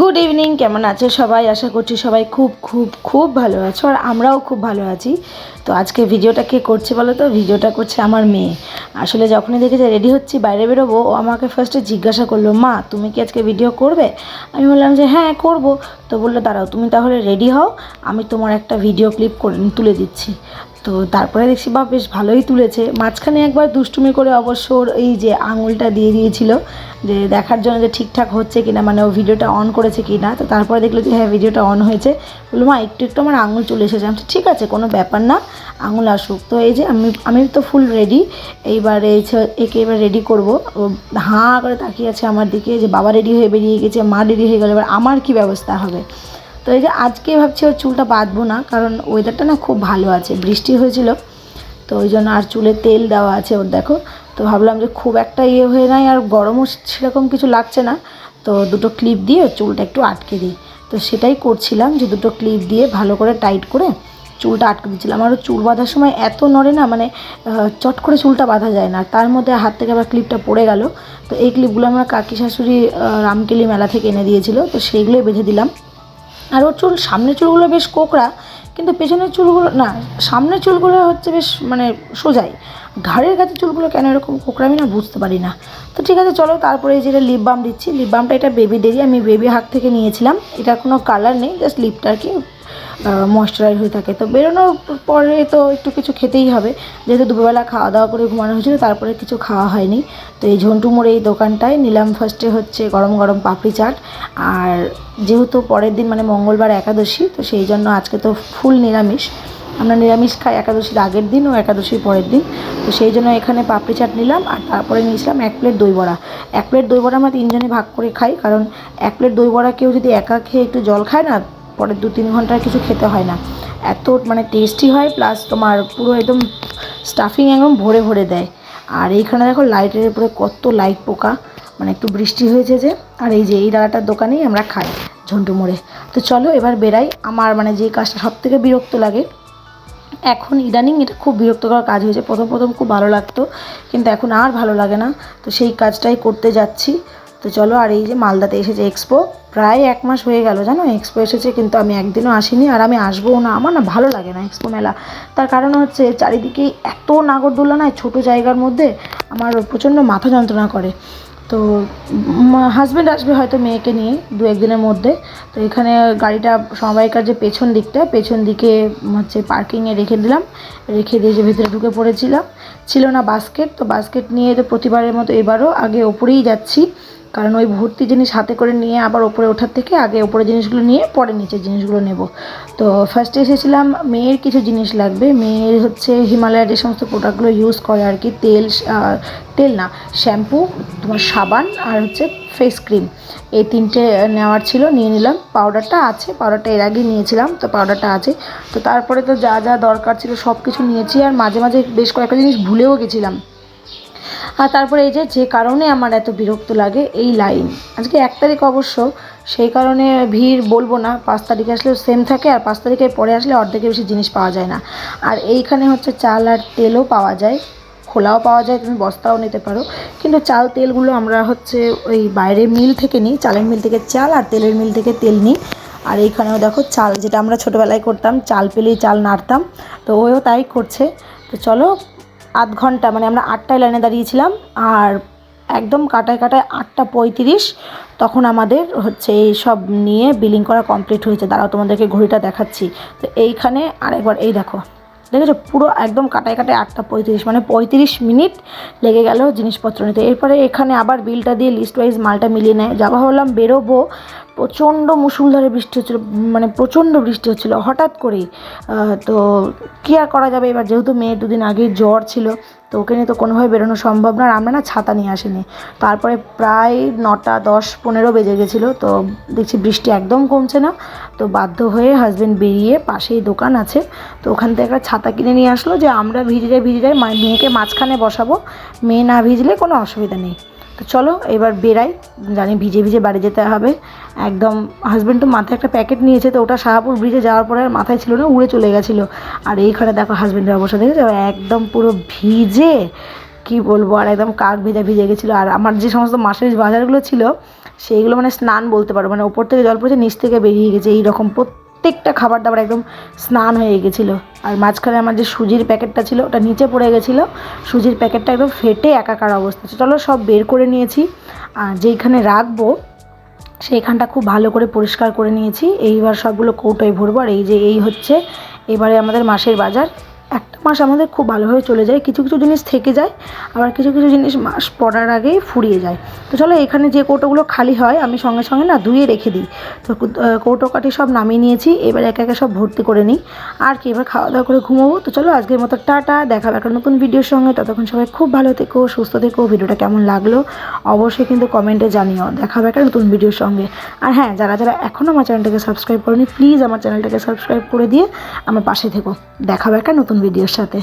Good evening, কেমন আছে সবাই? আশা করছি সবাই খুব খুব খুব ভালো আছো, আর আমরাও খুব ভালো আছি। তো আজকে ভিডিওটা কে করছে বলো তো? ভিডিওটা করছে আমার মেয়ে। আসলে যখনই দেখেছে রেডি হচ্ছি বাইরে বেরোবো, ও আমাকে ফার্স্টে জিজ্ঞাসা করলো, মা তুমি কি আজকে ভিডিও করবে? আমি বললাম যে হ্যাঁ করব। তো বললো দাঁড়াও, তুমি তাহলে রেডি হও, আমি তোমার একটা ভিডিও ক্লিপ করে তুলে দিচ্ছি। তো তারপরে দেখছি বা বেশ ভালোই তুলেছে। মাঝখানে একবার দুষ্টুমি করে অবশ্য ওর এই যে আঙুলটা দিয়ে দিয়েছিল, যে দেখার জন্য যে ঠিকঠাক হচ্ছে কিনা, মানে ও ভিডিওটা অন করেছে কিনা। তো তারপরে দেখলো যে হ্যাঁ ভিডিওটা অন হয়েছে। বললো মা একটু একটু আমার আঙুল চলে এসেছে। আমি ঠিক আছে, কোনো ব্যাপার না, আঙুল আসুক। তো এই যে আমি তো ফুল রেডি। এইবার একে এবার রেডি করবো। ও হাঁ করে তাকিয়ে আছে আমার দিকে, যে বাবা রেডি হয়ে বেরিয়ে গেছে, মা রেডি হয়ে গেল, এবার আমার কী ব্যবস্থা হবে। তো এই যে আজকে ভাবছি ওর চুলটা বাঁধবো না, কারণ ওয়েদারটা না খুব ভালো আছে, বৃষ্টি হয়েছিল তো ওই জন্য। আর চুলে তেল দেওয়া আছে ওর দেখো। তো ভাবলাম যে খুব একটা হয়ে নাই, আর গরমও সেরকম কিছু লাগছে না, তো দুটো ক্লিপ দিয়ে চুলটা একটু আটকে দিই। তো সেটাই করছিলাম, যে দুটো ক্লিপ দিয়ে ভালো করে টাইট করে চুলটা আটকে দিচ্ছিলাম। আরও চুল বাঁধার সময় এত নড়ে না, মানে চট করে চুলটা বাঁধা যায় না, তার মধ্যে হাত থেকে আবার ক্লিপটা পড়ে গেল। তো এই ক্লিপগুলো আমার কাকি শাশুড়ি রামকেলি মেলা থেকে এনে দিয়েছিল, তো সেইগুলোই বেঁধে দিলাম। আর ওর চুল, সামনের চুলগুলো বেশ কোঁকড়া, কিন্তু পেছনের চুলগুলো না, সামনের চুলগুলো হচ্ছে বেশ মানে সোজাই। ঘাড়ের কাছে চুলগুলো কেন এরকম কোঁকড়া আমি না বুঝতে পারি না। তো ঠিক আছে চলো, তারপরে এই যেটা লিপ বাম দিচ্ছি। লিপ বামটা এটা বেবিদেরই, আমি বেবি হাগ থেকে নিয়েছিলাম। এটার কোনো কালার নেই, জাস্ট লিপটা আর কি ময়েশ্চারাইজ হয়ে থাকে। তো বেরোনোর পরে তো একটু কিছু খেতেই হবে, যেহেতু দুপুরবেলা খাওয়া দাওয়া করে ঘুমানো হয়েছিল, তারপরে কিছু খাওয়া হয়নি। তো এই ঝন্টু মোড়ে এই দোকানটায় নিলাম ফার্স্টে হচ্ছে গরম গরম পাপড়ি চাট। আর যেহেতু পরের দিন মানে মঙ্গলবার একাদশী, তো সেই জন্য আজকে তো ফুল নিরামিষ, আমরা নিরামিষ খাই একাদশীর আগের দিন ও একাদশীর পরের দিন। তো সেই জন্য এখানে পাপড়ি চাট নিলাম, আর তারপরে নিয়েছিলাম 1 প্লেট দই বড়া। 1 প্লেট দই বড়া আমরা 3 জনে ভাগ করে খাই, কারণ 1 প্লেট দই বড়া কেউ যদি একা খেয়ে একটু জল খায় না, পরের 2-3 ঘন্টার কিছু খেতে হয় না, এত মানে টেস্টি হয়। প্লাস তোমার পুরো একদম স্টাফিং একদম ভরে ভরে দেয়। আর এইখানে দেখো লাইটের উপরে কত লাইট পোকা, মানে একটু বৃষ্টি হয়েছে যে। আর এই যে এই দাদাটার দোকানেই আমরা খাই, ঝন্টু মোড়ে। তো চলো এবার বেরাই। আমার মানে যে কাজটা সবথেকে বিরক্ত লাগে এখন ইদানিং, এটা খুব বিরক্তকর কাজ হয়েছে, প্রথম প্রথম খুব ভালো লাগতো, কিন্তু এখন আর ভালো লাগে না। তো সেই কাজটাই করতে যাচ্ছি। তো চলো, আর এই যে মালদাতে এসেছে এক্সপো, প্রায় 1 মাস হয়ে গেল জানো এক্সপো এসেছে, কিন্তু আমি একদিনও আসিনি, আর আমি আসবোও না। আমার না ভালো লাগে না এক্সপো মেলা। তার কারণ হচ্ছে চারিদিকে এত নাগরদোল্লা নয়, ছোটো জায়গার মধ্যে আমার প্রচণ্ড মাথা যন্ত্রণা করে। তো হাজব্যান্ড আসবে হয়তো মেয়েকে নিয়ে 2-1 দিনের মধ্যে। তো এখানে গাড়িটা সমবায়িকার যে পেছন দিকে হচ্ছে পার্কিংয়ে রেখে দিলাম, রেখে দিয়ে যে ভেতরে ঢুকে পড়েছিলাম। ছিল না বাস্কেট, তো বাস্কেট নিয়ে তো প্রতিবারের মতো এবারও আগে ওপরেই যাচ্ছি, কারণ ওই ভর্তি জিনিস হাতে করে নিয়ে আবার ওপরে ওঠার থেকে আগে ওপরে জিনিসগুলো নিয়ে পরে নিচের জিনিসগুলো নেব। তো ফার্স্টে এসেছিলাম, মেয়ের কিছু জিনিস লাগবে। মেয়ের হচ্ছে হিমালয়ার যে সমস্ত প্রোডাক্টগুলো ইউজ করে আর কি, তেল না, শ্যাম্পু, তোমার সাবান, আর হচ্ছে ফেস ক্রিম, এই 3টে নেওয়ার ছিল, নিয়ে নিলাম। পাউডারটা আছে, পাউডারটা এর আগে নিয়েছিলাম, তো পাউডারটা আছে। তো তারপরে তো যা যা দরকার ছিল সব কিছু নিয়েছি, আর মাঝে মাঝে বেশ কয়েকটা জিনিস ভুলেও গেছিলাম। আর তারপরে এই যে কারণে আমার এত বিরক্ত লাগে এই লাইন, আজকে 1 তারিখ অবশ্য, সেই কারণে ভিড় বলবো না, 5 তারিখে আসলেও সেম থাকে, আর 5 তারিখের পরে আসলে অর্ধেকের বেশি জিনিস পাওয়া যায় না। আর এইখানে হচ্ছে চাল আর তেলও পাওয়া যায়, খোলাও পাওয়া যায়, তুমি বস্তাও নিতে পারো, কিন্তু চাল তেলগুলো আমরা হচ্ছে ওই বাইরের মিল থেকে নিই, চালের মিল থেকে চাল আর তেলের মিল থেকে তেল নিই। আর এইখানেও দেখো চাল, যেটা আমরা ছোটোবেলায় করতাম, চাল পেলেই চাল নাড়তাম, তো ওও তাই করছে। তো চলো, আধ ঘন্টা, মানে আমরা 8টায় লাইনে দাঁড়িয়েছিলাম, আর একদম কাটায় 8টা 35, তখন আমাদের হচ্ছে এই সব নিয়ে বিলিং করা কমপ্লিট হয়েছে। দাঁড়াও তোমাদেরকে ঘড়িটা দেখাচ্ছি। তো এইখানে আরেকবার এই দেখো, দেখেছো পুরো একদম কাটায় 8টা 35, মানে 35 মিনিট লেগে গেল জিনিসপত্র নিতে। এরপরে এখানে আবার বিলটা দিয়ে লিস্ট ওয়াইজ মালটা মিলিয়ে নেয়। যাওয়া হলাম, বেরোবো, প্রচণ্ড মুষলধারে বৃষ্টি হচ্ছিলো, মানে প্রচণ্ড বৃষ্টি হচ্ছিলো হঠাৎ করেই। তো কী আর করা যাবে, এবার যেহেতু মেয়ের 2 দিন আগেই জ্বর ছিল, তো ওকে নিয়ে তো কোনোভাবে বেরোনো সম্ভব না, আর আমরা না ছাতা নিয়ে আসিনি। তারপরে প্রায় 9টা 10-15 বেজে গেছিলো, তো দেখছি বৃষ্টি একদম কমছে না, তো বাধ্য হয়ে হাজব্যান্ড বেরিয়ে, পাশেই দোকান আছে, তো ওখান থেকে একটা ছাতা কিনে নিয়ে আসলো, যে আমরা ভিজে মেয়েকে মাঝখানে বসাবো, মেয়ে না ভিজলে কোনো অসুবিধা নেই। তো চলো এবার বেরাই, জানি ভিজে ভিজে বাড়ি যেতে হবে একদম। হাজব্যান্ড তো মাথায় একটা প্যাকেট নিয়েছে, তো ওটা শাহাপুর ব্রিজে যাওয়ার পরে আর মাথায় ছিল না, উড়ে চলে গেছিলো। আর এইখানে দেখো হাজব্যান্ডের অবস্থা দেখেছো, একদম পুরো ভিজে, কি বলবো, আর একদম কাক ভিজে গেছিলো। আর আমার যে সমস্ত মাসের বাজারগুলো ছিল সেইগুলো মানে স্নান বলতে পারো, মানে ওপর থেকে জল পড়েছে, নিচ থেকে বেরিয়ে গেছে, এইরকম প্রত্যেকটা খাবার দাবার একদম স্নান হয়ে গেছিলো। আর মাঝখানে আমার যে সুজির প্যাকেটটা ছিল ওটা নিচে পড়ে গেছিলো, সুজির প্যাকেটটা একদম ফেটে একাকার অবস্থা। চলো সব বের করে নিয়েছি, আর যেইখানে রাখবো সেইখানটা খুব ভালো করে পরিষ্কার করে নিয়েছি। এইবার সবগুলো কৌটোয় ভরবো। আর এই হচ্ছে এবারে আমাদের মাসের বাজার। একটা মাস আমাদের খুব ভালোভাবে চলে যায়, কিছু কিছু জিনিস থেকে যায়, আবার কিছু কিছু জিনিস মাস পড়ার আগেই ফুরিয়ে যায়। তো চলো এখানে যে কৌটোগুলো খালি হয় আমি সঙ্গে সঙ্গে না ধুয়ে রেখে দিই। তো কৌটো কাটি সব নামিয়ে নিয়েছি, এবার একে একে সব ভর্তি করে নিই। আর কি, এবার খাওয়া দাওয়া করে ঘুমোবো। তো চলো আজকের মতো টাটা, দেখা হবে একটা নতুন ভিডিওর সঙ্গে। ততক্ষণ সবাই খুব ভালো থেকো, সুস্থ থেকো। ভিডিওটা কেমন লাগলো অবশ্যই কিন্তু কমেন্টে জানিও। দেখা হবে একটা নতুন ভিডিওর সঙ্গে। আর হ্যাঁ, যারা যারা এখনও আমার চ্যানেলটাকে সাবস্ক্রাইব করেনি প্লিজ আমার চ্যানেলটাকে সাবস্ক্রাইব করে দিয়ে আমার পাশে থেকো। দেখা হবে একটা নতুন ভিডিওর সাথে।